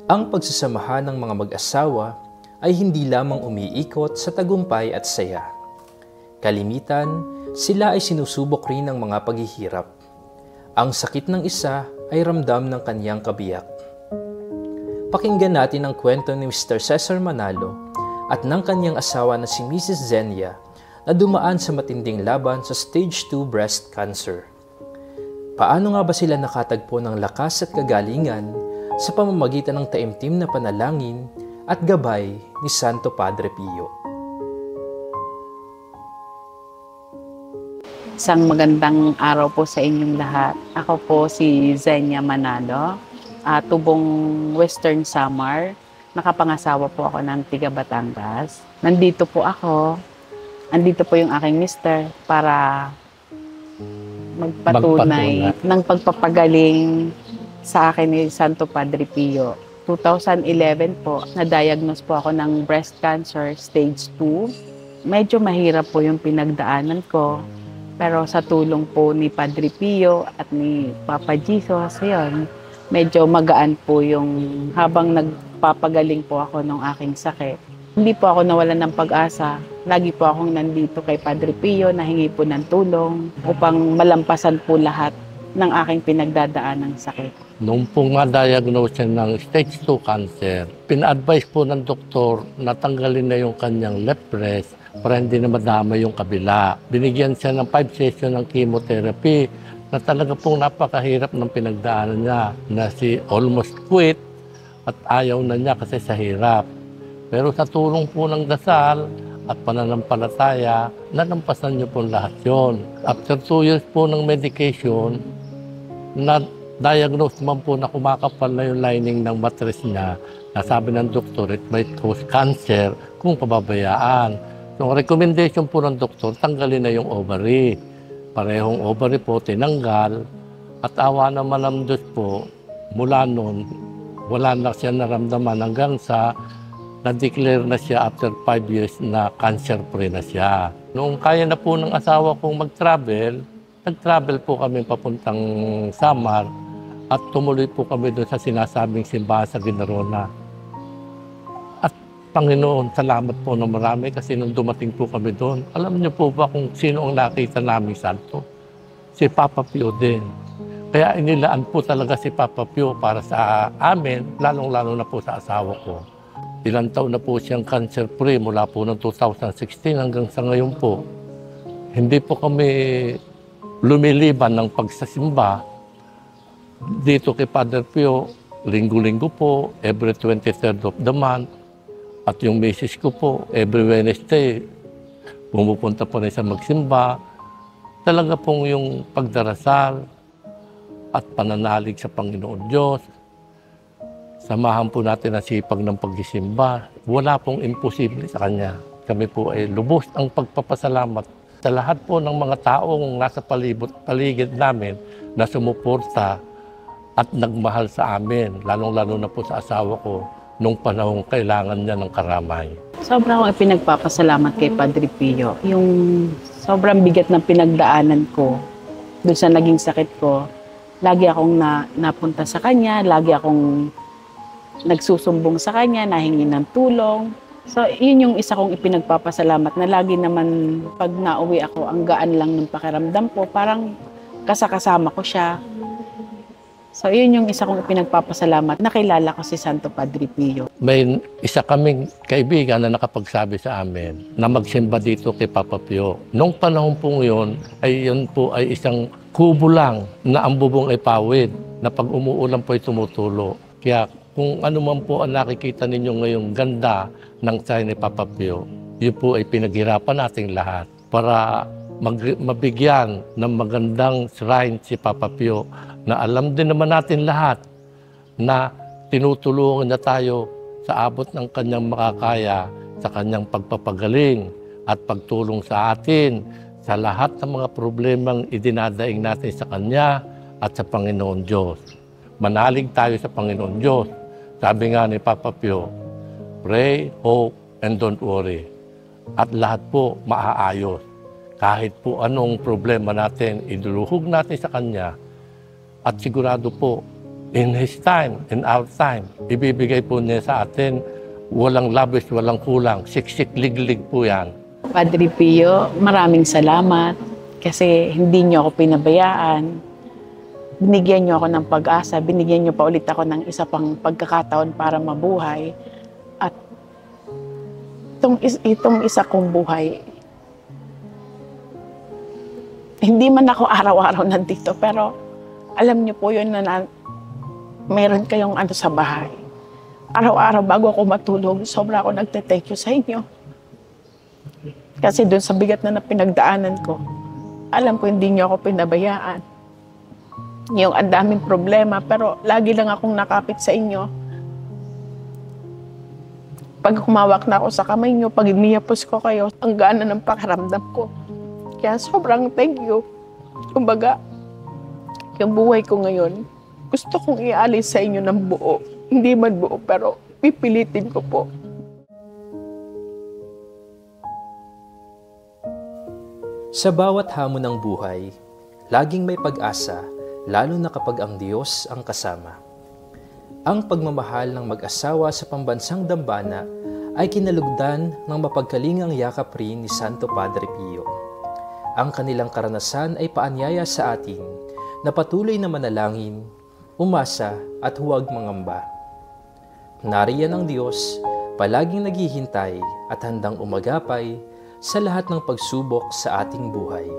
Ang pagsasamahan ng mga mag-asawa ay hindi lamang umiikot sa tagumpay at saya. Kalimitan, sila ay sinusubok rin ng mga paghihirap. Ang sakit ng isa ay ramdam ng kanyang kabiyak. Pakinggan natin ang kwento ni Mr. Cesar Manalo at ng kanyang asawa na si Mrs. Zenia na dumaan sa matinding laban sa stage 2 breast cancer. Paano nga ba sila nakatagpo ng lakas at kagalingan sa pamamagitan ng taimtim na panalangin at gabay ni Santo Padre Pio? Isang magandang araw po sa inyong lahat. Ako po si Zenia Manalo, tubong Western Samar. Nakapangasawa po ako ng tiga Batangas. Nandito po yung aking mister para magpatunay ng pagpapagaling sa akin ni Santo Padre Pio. 2011 po, na-diagnose po ako ng breast cancer stage 2. Medyo mahirap po yung pinagdaanan ko. Pero sa tulong po ni Padre Pio at ni Papa Jesus, yun, medyo magaan po yung habang nagpapagaling po ako ng aking sakit. Hindi po ako nawalan ng pag-asa. Lagi po akong nandito kay Padre Pio, nahingi po ng tulong upang malampasan po lahat ng aking pinagdadaan ng sakit. Noong pong ma-diagnose ng stage 2 cancer, pina-advise po ng doktor na tanggalin na yung kanyang left breast para hindi na madama yung kabila. Binigyan siya ng 5 sessions ng chemotherapy na talaga pong napakahirap ng pinagdaanan niya na si almost quit at ayaw na niya kasi sa hirap. Pero sa tulong po ng dasal at pananampalataya, nalampasan niyo po lahat yun. After 2 years po ng medication, na-diagnose man po na kumakapal na yung lining ng mattress niya, nasabi ng doktor, it might cause cancer kung pababayaan. So, recommendation po ng doktor, tanggalin na yung ovary. Parehong ovary po, tinanggal. At awa naman ng Diyos po, mula noon, wala na siya naramdaman hanggang sa na-declare na siya after 5 years na cancer-free na siya. Noong kaya na po ng asawa kong mag-travel, nag-travel po kami papuntang Samar at tumuloy po kami doon sa sinasabing simbahan sa Ginarona. At Panginoon, salamat po na marami kasi nung dumating po kami doon, alam niyo po ba kung sino ang nakita naming santo? Si Papa Pio din. Kaya inilaan po talaga si Papa Pio para sa amin, lalong-lalo na po sa asawa ko. Ilang taon na po siyang cancer-free mula po noong 2016 hanggang sa ngayon po. Hindi po kami lumiliban ng pagsasimba dito kay Padre Pio, linggo-linggo po, every 23rd of the month. At yung misis ko po, every Wednesday, pumupunta po rin sa magsimba. Talaga pong yung pagdarasal at pananalig sa Panginoon Diyos. Samahan po natin ang sipag ng pagsisimba. Wala pong imposible sa Kanya. Kami po ay lubos ang pagpapasalamat sa lahat po ng mga taong nasa paligid namin na sumuporta at nagmahal sa amin, lalong-lalo na po sa asawa ko nung panahong kailangan niya ng karamay. Sobrang akong pinagpapasalamat kay Padre Pio. Yung sobrang bigat ng pinagdaanan ko doon sa naging sakit ko, lagi akong napunta sa kanya, lagi akong nagsusumbong sa kanya, nahingi ng tulong. So, yun yung isa kong ipinagpapasalamat na lagi naman pag nauwi ako, ang gaan lang ng pakiramdam ko, parang kasakasama ko siya. So, yun yung isa kong ipinagpapasalamat. Nakilala ko si Santo Padre Pio. May isa kaming kaibigan na nakapagsabi sa amin na magsimba dito kay Papa Pio. Nung panahon po yun po ay isang kubo lang na ang bubong ay pawid na pag umuulan po ay tumutulo. Kaya kung ano man po ang nakikita ninyo ngayong ganda ng shrine ni Papa Pio, yun po ay pinaghirapan nating lahat para mabigyan ng magandang shrine si Papa Pio na alam din naman natin lahat na tinutulungan na tayo sa abot ng kanyang makakaya sa kanyang pagpapagaling at pagtulong sa atin sa lahat ng mga problemang idinadaing natin sa Kanya at sa Panginoon Diyos. Manalig tayo sa Panginoon Diyos. Sabi nga ni Papa Pio, pray, hope, and don't worry. At lahat po maaayos. Kahit po anong problema natin, iduluhog natin sa Kanya. At sigurado po, in His time, in our time. Ibibigay po niya sa atin. Walang labis, walang kulang. Siksik, liglig po yan. Padre Pio, maraming salamat kasi hindi niyo ako pinabayaan. Binigyan niyo ako ng pag-asa, binigyan niyo pa ulit ako ng isa pang pagkakataon para mabuhay. At itong isa kong buhay, hindi man ako araw-araw nandito, pero alam niyo po yun na meron kayong sa bahay. Araw-araw bago ako matulog, sobra ako nagte-thank you sa inyo. Kasi doon sa bigat na pinagdaanan ko, alam ko hindi niyo ako pinabayaan. Yung ang daming problema, pero lagi lang akong nakapit sa inyo. Pag humawak na ako sa kamay niyo, pag iniyapos ko kayo, ang gana ng pakiramdam ko. Kaya sobrang thank you. Kumbaga, yung buhay ko ngayon, gusto kong ialis sa inyo ng buo. Hindi man buo, pero pipilitin ko po. Sa bawat hamon ng buhay, laging may pag-asa, lalo na kapag ang Diyos ang kasama. Ang pagmamahal ng mag-asawa sa pambansang dambana ay kinalugdan ng mapagkalingang yakap rin ni Santo Padre Pio. Ang kanilang karanasan ay paanyaya sa atin na patuloy na manalangin, umasa at huwag mangamba. Nariyan ang Diyos, palaging naghihintay at handang umagapay sa lahat ng pagsubok sa ating buhay.